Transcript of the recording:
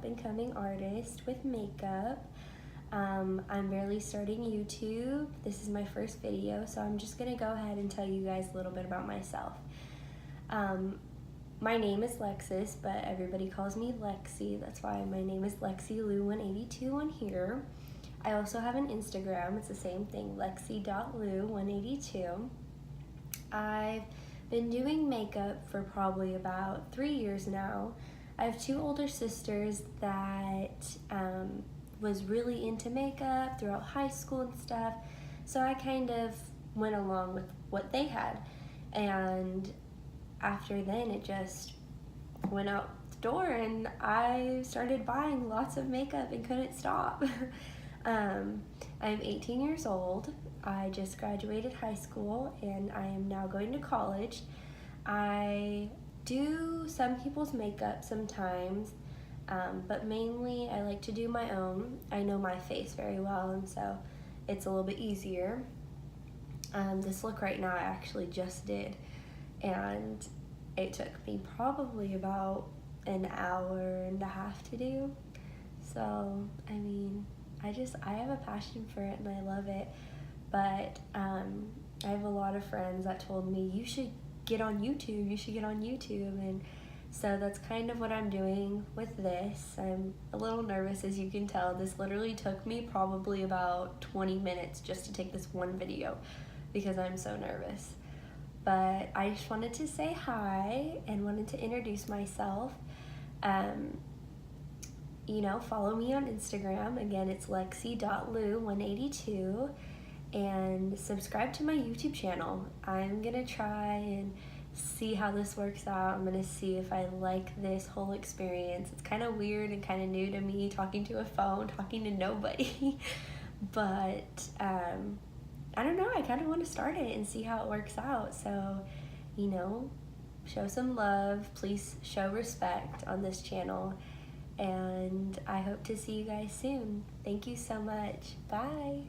and coming artist with makeup. I'm barely starting YouTube. This is my first video, so I'm just gonna go ahead and tell you guys a little bit about myself. My name is Lexus, but everybody calls me Lexi. That's why my name is Lexi Lou 182 on here. I also have an Instagram. It's the same thing, lexi.lou182. I've been doing makeup for probably about 3 years now. I have two older sisters that was really into makeup throughout high school and stuff, so I kind of went along with what they had, and after then it just went out the door and I started buying lots of makeup and couldn't stop. I'm 18 years old. I just graduated high school and I am now going to college. I do some people's makeup sometimes, but mainly I like to do my own. I know my face very well, and so it's a little bit easier. This look right now I actually just did, and it took me probably about an hour and a half to do. So, I mean, I have a passion for it and I love it, but I have a lot of friends that told me, you should get on YouTube, and so that's kind of what I'm doing with this. I'm a little nervous, as you can tell. This literally took me probably about 20 minutes just to take this one video because I'm so nervous. But I just wanted to say hi and wanted to introduce myself. Follow me on Instagram. Again, it's lexi.lou182, and subscribe to my YouTube channel. I'm gonna try and see how this works out. I'm gonna see if I like this whole experience. It's kind of weird and kind of new to me, talking to a phone, talking to nobody. But I don't know, I kind of want to start it and see how it works out. So, show some love, please show respect on this channel, and I hope to see you guys soon. Thank you so much. Bye.